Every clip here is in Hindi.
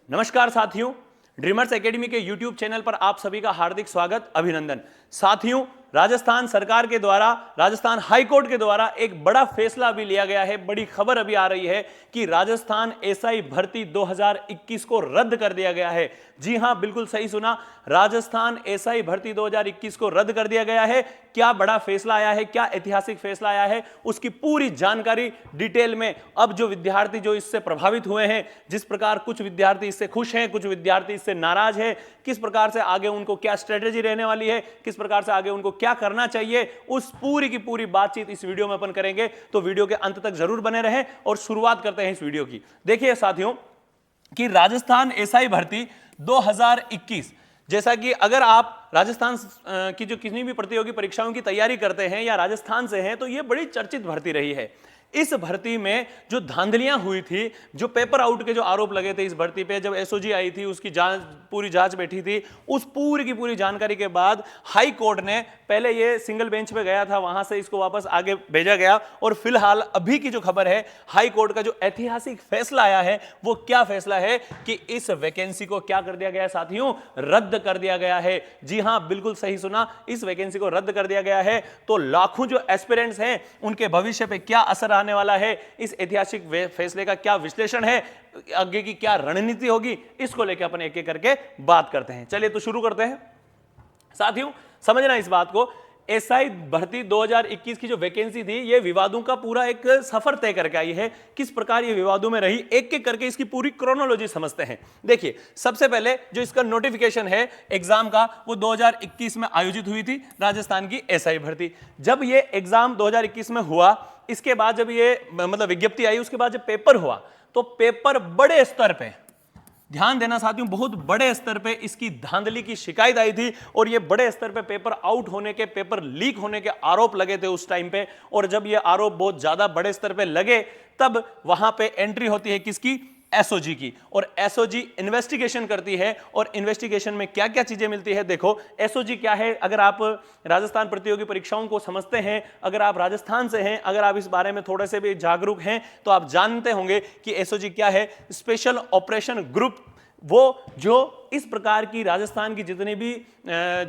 नमस्कार साथियों, ड्रीमर्स एकेडमी के यूट्यूब चैनल पर आप सभी का हार्दिक स्वागत, अभिनंदन। साथियों, राजस्थान सरकार के द्वारा, राजस्थान हाई कोर्ट के द्वारा एक बड़ा फैसला अभी लिया गया है। बड़ी खबर अभी आ रही है कि राजस्थान एसआई भर्ती 2021 को रद्द कर दिया गया है। जी हां, बिल्कुल सही सुना, राजस्थान एसआई भर्ती 2021 को रद्द कर दिया गया है। क्या बड़ा फैसला आया है, क्या ऐतिहासिक फैसला आया है, उसकी पूरी जानकारी डिटेल में अब जो विद्यार्थी जो इससे प्रभावित हुए हैं, जिस प्रकार कुछ विद्यार्थी इससे खुश हैं, कुछ विद्यार्थी इससे नाराज हैं, किस प्रकार से आगे उनको क्या स्ट्रेटेजी रहने वाली है, किस प्रकार से आगे उनको क्या करना चाहिए, उस पूरी की पूरी बातचीत इस वीडियो में अपन करेंगे। तो वीडियो के अंत तक जरूर बने रहें और शुरुआत करते हैं इस वीडियो की। देखिए साथियों कि राजस्थान एसआई भर्ती 2021, जैसा कि अगर आप राजस्थान की जो किसी भी प्रतियोगी परीक्षाओं की तैयारी करते हैं या राजस्थान से हैं, तो यह बड़ी चर्चित भर्ती रही है। इस भर्ती में जो धांधलियां हुई थी, जो पेपर आउट के जो आरोप लगे थे इस भर्ती पे, जब एसओजी आई थी, उसकी जांच, पूरी जांच बैठी थी, उस पूरी की पूरी जानकारी के बाद हाई कोर्ट ने, पहले ये सिंगल बेंच पे गया था, वहां से इसको वापस आगे भेजा गया और फिलहाल अभी की जो खबर है, हाई कोर्ट का जो ऐतिहासिक फैसला आया है, वो क्या फैसला है कि इस वैकेंसी को क्या कर दिया गया है साथियों, रद्द कर दिया गया है। जी हां, बिल्कुल सही सुना, इस वैकेंसी को रद्द कर दिया गया है। तो लाखों जो एस्पिरेंट्स हैं, उनके भविष्य पे क्या असर आने वाला है, इस ऐतिहासिक फैसले का क्या विश्लेषण है, आगे की क्या रणनीति होगी, इसको लेकर अपन एक एक करके बात करते हैं। चलिए तो शुरू करते हैं। साथियों, समझना इस बात को, एसआई भर्ती 2021 की जो वैकेंसी थी, ये विवादों का पूरा एक सफर तय करके आई है। किस प्रकार ये विवादों में रही, एक एक करके इसकी पूरी क्रोनोलॉजी समझते हैं। देखिए, सबसे पहले जो इसका नोटिफिकेशन है एग्जाम का, वो 2021 में आयोजित हुई थी राजस्थान की एसआई भर्ती। जब ये एग्जाम 2021 में हुआ, इसके बाद जब ये मतलब विज्ञप्ति आई, उसके बाद जब पेपर हुआ, तो पेपर बड़े स्तर पे, ध्यान देना साथियों, बहुत बड़े स्तर पे इसकी धांधली की शिकायत आई थी और ये बड़े स्तर पे पेपर आउट होने के, पेपर लीक होने के आरोप लगे थे उस टाइम पे। और जब ये आरोप बहुत ज्यादा बड़े स्तर पे लगे, तब वहां पे एंट्री होती है किसकी, एसओजी की। और एसओजी इन्वेस्टिगेशन करती है और इन्वेस्टिगेशन में क्या क्या चीजें मिलती है। देखो, एसओजी क्या है, अगर आप राजस्थान प्रतियोगी परीक्षाओं को समझते हैं, अगर आप राजस्थान से हैं, अगर आप इस बारे में थोड़े से भी जागरूक हैं, तो आप जानते होंगे कि एसओजी क्या है। स्पेशल ऑपरेशन ग्रुप, वो जो इस प्रकार की राजस्थान की जितनी भी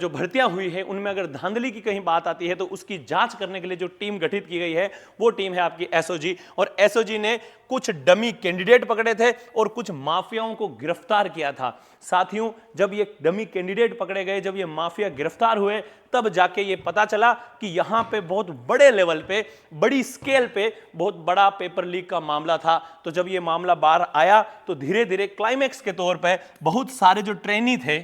जो भर्तियां हुई है, उनमें अगर धांधली की कहीं बात आती है, तो उसकी जांच करने के लिए जो टीम गठित की गई है, वो टीम है आपकी एसओजी। और एसओजी ने कुछ डमी कैंडिडेट पकड़े थे और कुछ माफियाओं को गिरफ्तार किया था। साथियों, जब ये डमी कैंडिडेट पकड़े गए, जब ये माफिया गिरफ्तार हुए, तब जाके ये पता चला कि यहां पे बहुत बड़े लेवल पे, बड़ी स्केल पे बहुत बड़ा पेपर लीक का मामला था। तो जब ये मामला बाहर आया, तो धीरे धीरे क्लाइमैक्स के तौर पे बहुत सारे जो ट्रेनी थे,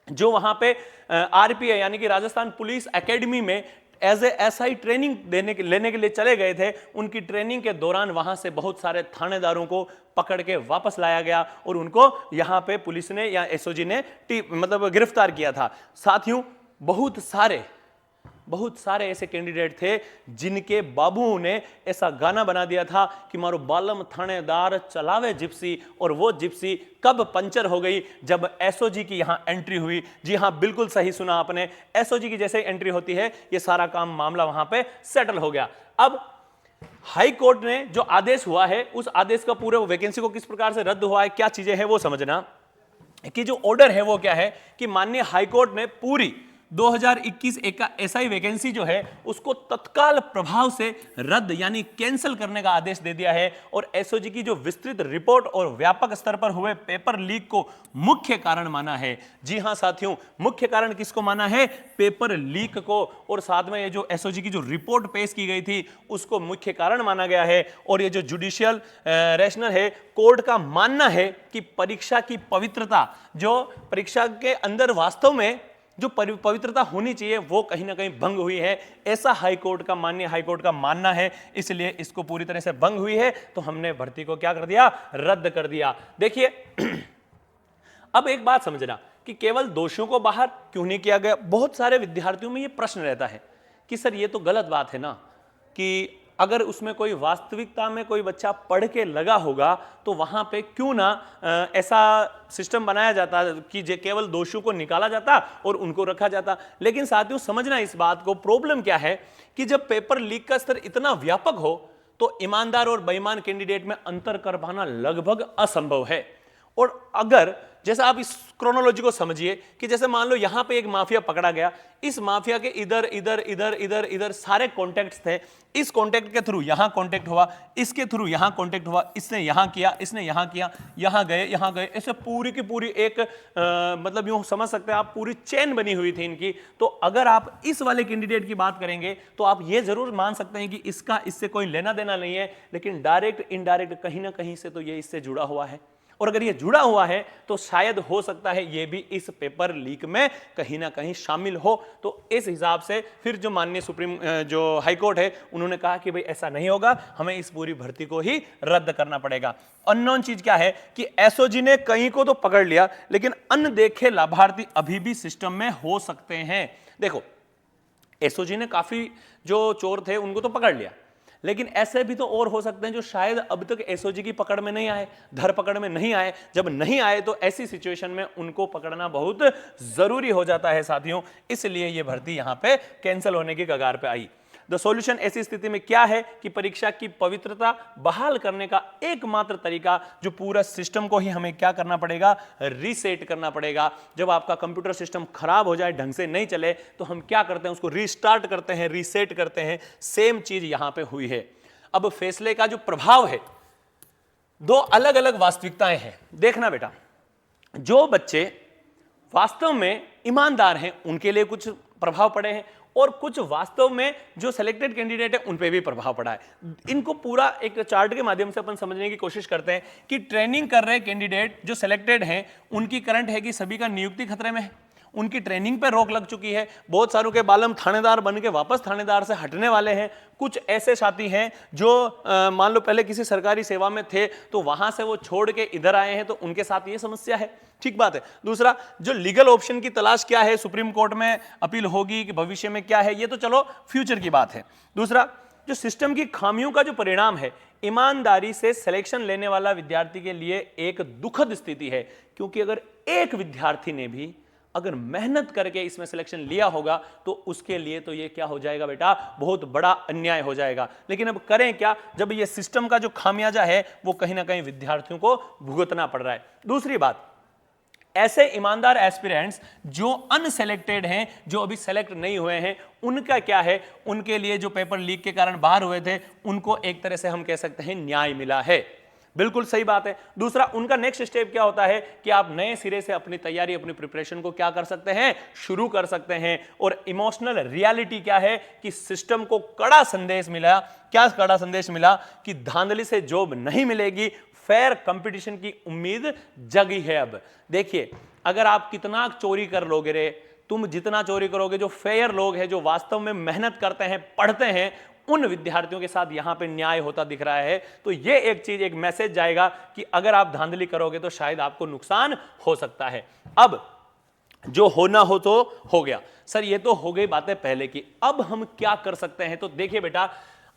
जो वहां पे आरपीए यानी कि राजस्थान पुलिस एकेडमी में एज ए एसआई ट्रेनिंग लेने के लिए चले गए थे, उनकी ट्रेनिंग के दौरान वहां से बहुत सारे थानेदारों को पकड़ के वापस लाया गया और उनको यहां पे पुलिस ने या एसओजी ने मतलब गिरफ्तार किया था। साथियों, बहुत सारे ऐसे कैंडिडेट थे जिनके बाबुओं ने ऐसा गाना बना दिया था कि मारो बालम थानेदार चलावे जिप्सी, और वो जिप्सी कब पंचर हो गई, जब एसओजी की यहां एंट्री हुई। जी हां, बिल्कुल सही सुना आपने, एसओजी की जैसे एंट्री होती है, ये सारा काम मामला वहां पे सेटल हो गया। अब हाई कोर्ट ने जो आदेश हुआ है, उस आदेश का पूरे वैकेंसी को किस प्रकार से रद्द हुआ है, क्या चीजें हैं वो समझना। कि जो ऑर्डर है वो क्या है कि माननीय हाई कोर्ट ने पूरी 2021 एक एसआई वैकेंसी जो है, उसको तत्काल प्रभाव से रद्द यानी कैंसिल करने का आदेश दे दिया है। और एसओजी की जो विस्तृत रिपोर्ट और व्यापक स्तर पर हुए पेपर लीक को मुख्य कारण माना है। जी हां साथियों, मुख्य कारण किसको माना है, पेपर लीक को। और साथ में ये जो एसओजी की जो रिपोर्ट पेश की गई थी, उसको मुख्य कारण माना गया है। और ये जो जुडिशियल रैशनल है, कोर्ट का मानना है कि परीक्षा की पवित्रता, जो परीक्षा के अंदर वास्तव में जो पवित्रता होनी चाहिए, वो कहीं ना कहीं भंग हुई है, ऐसा हाईकोर्ट का, माननीय हाईकोर्ट का मानना है। इसलिए इसको पूरी तरह से भंग हुई है, तो हमने भर्ती को क्या कर दिया, रद्द कर दिया। देखिए अब एक बात समझना कि केवल दोषियों को बाहर क्यों नहीं किया गया। बहुत सारे विद्यार्थियों में ये प्रश्न रहता है कि सर ये तो गलत बात है ना, कि अगर उसमें कोई वास्तविकता में कोई बच्चा पढ़ के लगा होगा, तो वहां पे क्यों ना ऐसा सिस्टम बनाया जाता कि केवल दोषियों को निकाला जाता और उनको रखा जाता। लेकिन साथियों, समझना इस बात को, प्रॉब्लम क्या है कि जब पेपर लीक का स्तर इतना व्यापक हो, तो ईमानदार और बेईमान कैंडिडेट में अंतर कर पाना लगभग असंभव है। और अगर जैसे आप इस क्रोनोलॉजी को समझिए कि जैसे मान लो यहां पे एक माफिया पकड़ा गया, इस माफिया के इधर इधर इधर इधर इधर सारे कॉन्टैक्ट्स थे, इस कॉन्टैक्ट के थ्रू यहां कॉन्टैक्ट हुआ, इसके थ्रू यहां कॉन्टैक्ट हुआ, इसने यहां किया, इसने यहां किया, यहां गए, ऐसे पूरी की पूरी एक मतलब यूं समझ सकते हैं आप पूरी चेन बनी हुई थी इनकी। तो अगर आप इस वाले कैंडिडेट की बात करेंगे तो आप ये जरूर मान सकते हैं कि इसका इससे कोई लेना देना नहीं है, लेकिन डायरेक्ट इनडायरेक्ट कहीं ना कहीं से तो ये इससे जुड़ा हुआ है। और अगर ये जुड़ा हुआ है तो शायद हो सकता है ये भी इस पेपर लीक में कहीं ना कहीं शामिल हो। तो इस हिसाब से फिर जो माननीय सुप्रीम जो हाई कोर्ट है उन्होंने कहा कि भाई ऐसा नहीं होगा, हमें इस पूरी भर्ती को ही रद्द करना पड़ेगा। अननोन चीज क्या है कि एसओजी ने कहीं को तो पकड़ लिया, लेकिन अनदेखे लाभार्थी अभी भी सिस्टम में हो सकते हैं। देखो, एसओजी ने काफी जो चोर थे उनको तो पकड़ लिया, लेकिन ऐसे भी तो और हो सकते हैं जो शायद अब तक एसओजी की पकड़ में नहीं आए, धरपकड़ में नहीं आए। जब नहीं आए तो ऐसी सिचुएशन में उनको पकड़ना बहुत जरूरी हो जाता है साथियों, इसलिए यह भर्ती यहां पे कैंसिल होने की कगार पे आई। द सॉल्यूशन ऐसी स्थिति में क्या है कि परीक्षा की पवित्रता बहाल करने का एकमात्र तरीका जो पूरा सिस्टम को ही हमें क्या करना पड़ेगा, रीसेट करना पड़ेगा। जब आपका कंप्यूटर सिस्टम खराब हो जाए, ढंग से नहीं चले, तो हम क्या करते हैं, उसको रीस्टार्ट करते हैं, रीसेट करते हैं। सेम चीज यहां पे हुई है। अब फैसले का जो प्रभाव है, दो अलग अलग वास्तविकताएं हैं। देखना बेटा, जो बच्चे वास्तव में ईमानदार हैं उनके लिए कुछ प्रभाव पड़े हैं, और कुछ वास्तव में जो सिलेक्टेड कैंडिडेट है उन पे भी प्रभाव पड़ा है। इनको पूरा एक चार्ट के माध्यम से अपन समझने की कोशिश करते हैं कि ट्रेनिंग कर रहे कैंडिडेट जो सिलेक्टेड हैं उनकी करंट है कि सभी का नियुक्ति खतरे में है, उनकी ट्रेनिंग पे रोक लग चुकी है, बहुत सारों के बालम थानेदार बन के वापस थानेदार से हटने वाले हैं। कुछ ऐसे साथी हैं जो मान लो पहले किसी सरकारी सेवा में थे तो वहां से वो छोड़ के इधर आए हैं, तो उनके साथ ये समस्या है। ठीक बात है। दूसरा, जो लीगल ऑप्शन की तलाश क्या है, सुप्रीम कोर्ट में अपील होगी कि भविष्य में क्या है, ये तो चलो फ्यूचर की बात है। दूसरा, जो सिस्टम की खामियों का जो परिणाम है, ईमानदारी से सिलेक्शन लेने वाला विद्यार्थी के लिए एक दुखद स्थिति है, क्योंकि अगर एक विद्यार्थी ने भी अगर मेहनत करके इसमें सिलेक्शन लिया होगा तो उसके लिए तो ये क्या हो जाएगा बेटा, बहुत बड़ा अन्याय हो जाएगा। लेकिन अब करें क्या, जब ये सिस्टम का जो खामियाजा है वो कहीं ना कहीं विद्यार्थियों को भुगतना पड़ रहा है। दूसरी बात, ऐसे ईमानदार एस्पिरेंट्स जो अनसेलेक्टेड हैं, जो अभी सेलेक्ट नहीं हुए हैं, उनका क्या है, उनके लिए जो पेपर लीक के कारण बाहर हुए थे उनको एक तरह से हम कह सकते हैं न्याय मिला है। बिल्कुल सही बात है। दूसरा, उनका नेक्स्ट स्टेप क्या होता है कि आप नए सिरे से अपनी तैयारी, अपनी प्रिपरेशन को क्या कर सकते हैं, शुरू कर सकते हैं। और इमोशनल रियलिटी क्या है कि सिस्टम को कड़ा संदेश मिला। क्या कड़ा संदेश मिला कि धांधली से जॉब नहीं मिलेगी, फेयर कंपटीशन की उम्मीद जगी है। अब देखिए, अगर आप कितना चोरी कर लोगे रे, तुम जितना चोरी करोगे, जो फेयर लोग हैं, जो वास्तव में मेहनत करते हैं, पढ़ते हैं, उन विद्यार्थियों के साथ यहां पे न्याय होता दिख रहा है। तो ये एक चीज, एक मैसेज जाएगा कि अगर आप धांधली करोगे तो शायद आपको नुकसान हो सकता है। अब जो होना हो तो हो गया। सर ये तो हो गई बातें पहले की, अब हम क्या कर सकते हैं? तो देखिए बेटा,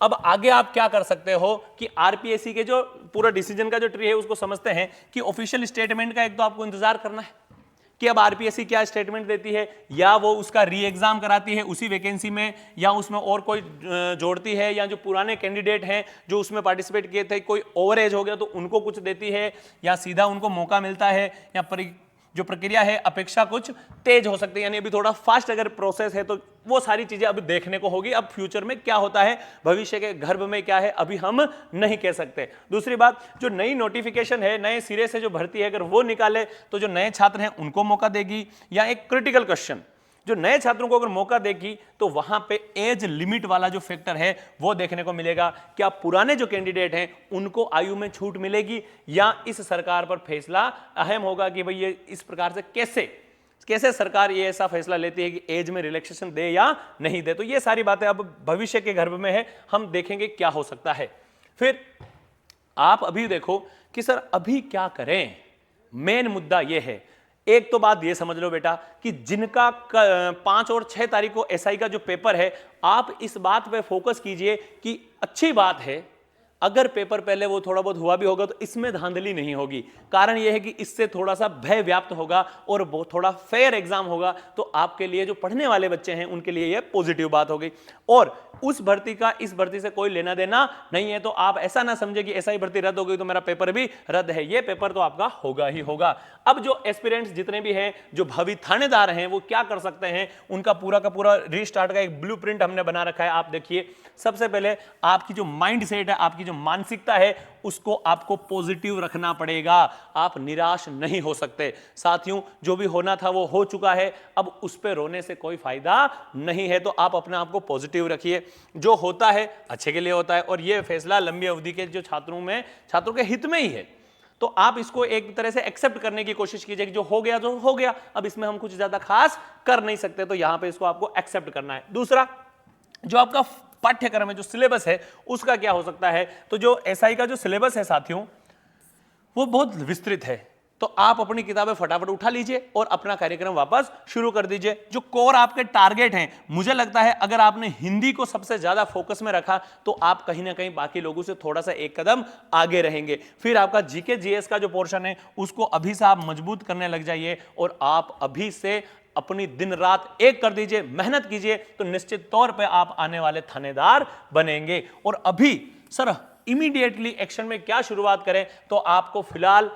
अब आगे आप क्या कर सकते हो कि आरपीएससी के जो पूरा डिसीजन का जो ट्री है उसको समझते हैं कि ऑफिशियल स्टेटमेंट का एक तो आपको इंतजार करना है कि अब आरपीएससी क्या स्टेटमेंट देती है, या वो उसका री एग्जाम कराती है उसी वैकेंसी में, या उसमें और कोई जोड़ती है, या जो पुराने कैंडिडेट हैं जो उसमें पार्टिसिपेट किए थे, कोई ओवर एज हो गया तो उनको कुछ देती है, या सीधा उनको मौका मिलता है, या जो प्रक्रिया है अपेक्षा कुछ तेज हो सकती है, यानी अभी थोड़ा फास्ट अगर प्रोसेस है तो वो सारी चीजें अभी देखने को होगी। अब फ्यूचर में क्या होता है, भविष्य के गर्भ में क्या है, अभी हम नहीं कह सकते। दूसरी बात, जो नई नोटिफिकेशन है, नए सिरे से जो भर्ती है, अगर वो निकाले तो जो नए छात्र हैं उनको मौका देगी। या एक क्रिटिकल क्वेश्चन, जो नए छात्रों को अगर मौका देगी तो वहां पे एज लिमिट वाला जो फैक्टर है वो देखने को मिलेगा। क्या पुराने जो कैंडिडेट हैं उनको आयु में छूट मिलेगी, या इस सरकार पर फैसला अहम होगा कि भाई ये इस प्रकार से कैसे सरकार ये ऐसा फैसला लेती है कि एज में रिलैक्सेशन दे या नहीं दे। तो ये सारी बातें अब भविष्य के गर्भ में है, हम देखेंगे क्या हो सकता है। फिर आप अभी देखो कि सर अभी क्या करें, मेन मुद्दा यह है। एक तो बात ये समझ लो बेटा कि जिनका 5 और 6 तारीख को एसआई का जो पेपर है, आप इस बात पे फोकस कीजिए कि अच्छी बात है अगर पेपर पहले वो थोड़ा बहुत हुआ भी होगा तो इसमें धांधली नहीं होगी। कारण यह है कि इससे थोड़ा सा भय व्याप्त होगा और वो थोड़ा फेयर एग्जाम होगा, तो आपके लिए जो पढ़ने वाले बच्चे हैं उनके लिए यह पॉजिटिव बात हो गई। और उस भर्ती का इस भर्ती से कोई लेना देना नहीं है, तो आप ऐसा ना समझे कि ऐसा ही भर्ती रद्द हो गई तो मेरा पेपर भी रद्द है। ये पेपर तो आपका होगा ही होगा। अब जो एस्पिरेंट्स जितने भी हैं, जो भावी थानेदार हैं, वो क्या कर सकते हैं, उनका पूरा का पूरा रीस्टार्ट का एक ब्लूप्रिंट हमने बना रखा है। आप देखिए, सबसे पहले आपकी जो माइंड सेट है, आपकी जो मानसिकता है, उसको आपको पॉजिटिव रखना पड़ेगा। आप निराश नहीं हो सकते। साथियों, जो भी होना था वो हो चुका है, अब उस पर रोने से कोई फायदा नहीं है, तो आप अपने आप को पॉजिटिव रखिए। जो होता है अच्छे के लिए होता है, और यह फैसला लंबी अवधि के जो छात्रों के हित में ही है। तो आप इसको एक तरह से एक्सेप्ट करने की कोशिश कीजिए कि जो हो गया तो हो गया, अब इसमें हम कुछ ज्यादा खास कर नहीं सकते, तो यहां पे इसको आपको एक्सेप्ट करना है। दूसरा, जो आपका पाठ्यक्रम है, जो सिलेबस है, उसका क्या हो सकता है। तो जो एसआई का जो सिलेबस है साथियों, वो बहुत विस्तृत है। तो आप अपनी किताबें फटाफट उठा लीजिए और अपना कार्यक्रम वापस शुरू कर दीजिए। जो कोर आपके टारगेट हैं, मुझे लगता है अगर आपने हिंदी को सबसे ज्यादा फोकस में रखा तो आप कहीं ना कहीं बाकी लोगों से थोड़ा सा एक कदम आगे रहेंगे। फिर आपका जीके जीएस का जो पोर्शन है, उसको अभी से आप मजबूत करने लग जाइए और आप अभी से अपनी दिन रात एक कर दीजिए, मेहनत कीजिए, तो निश्चित तौर पे आप आने वाले थानेदार बनेंगे। और अभी सर इमीडिएटली एक्शन में क्या शुरुआत करें, तो आपको फिलहाल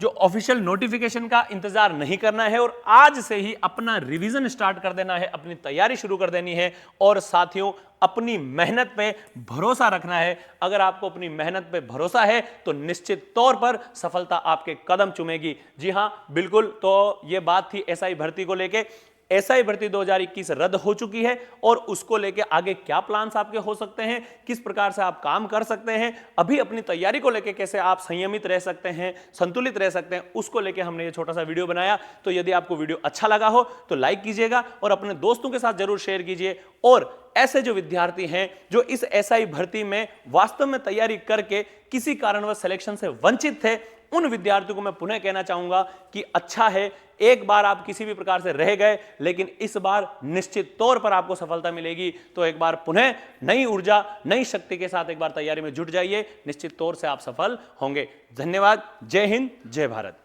जो ऑफिशियल नोटिफिकेशन का इंतजार नहीं करना है और आज से ही अपना रिवीजन स्टार्ट कर देना है, अपनी तैयारी शुरू कर देनी है। और साथियों, अपनी मेहनत पे भरोसा रखना है। अगर आपको अपनी मेहनत पे भरोसा है तो निश्चित तौर पर सफलता आपके कदम चूमेगी। जी हां, बिल्कुल। तो ये बात थी एसआई भर्ती को लेके। एसआई भर्ती 2021 रद्द हो चुकी है और उसको लेके आगे क्या प्लान्स आपके हो सकते हैं, किस प्रकार से आप काम कर सकते हैं, अभी अपनी तैयारी को लेके कैसे आप संयमित रह सकते हैं, संतुलित रह सकते हैं, उसको लेके हमने ये छोटा सा वीडियो बनाया। तो यदि आपको वीडियो अच्छा लगा हो तो लाइक कीजिएगा और अपने दोस्तों के साथ जरूर शेयर कीजिए। और ऐसे जो विद्यार्थी हैं जो इस एसआई भर्ती में वास्तव में तैयारी करके किसी कारणवश सिलेक्शन से वंचित थे, उन विद्यार्थियों को मैं पुनः कहना चाहूंगा कि अच्छा है, एक बार आप किसी भी प्रकार से रह गए, लेकिन इस बार निश्चित तौर पर आपको सफलता मिलेगी। तो एक बार पुनः नई ऊर्जा, नई शक्ति के साथ एक बार तैयारी में जुट जाइए, निश्चित तौर से आप सफल होंगे। धन्यवाद। जय हिंद, जय भारत।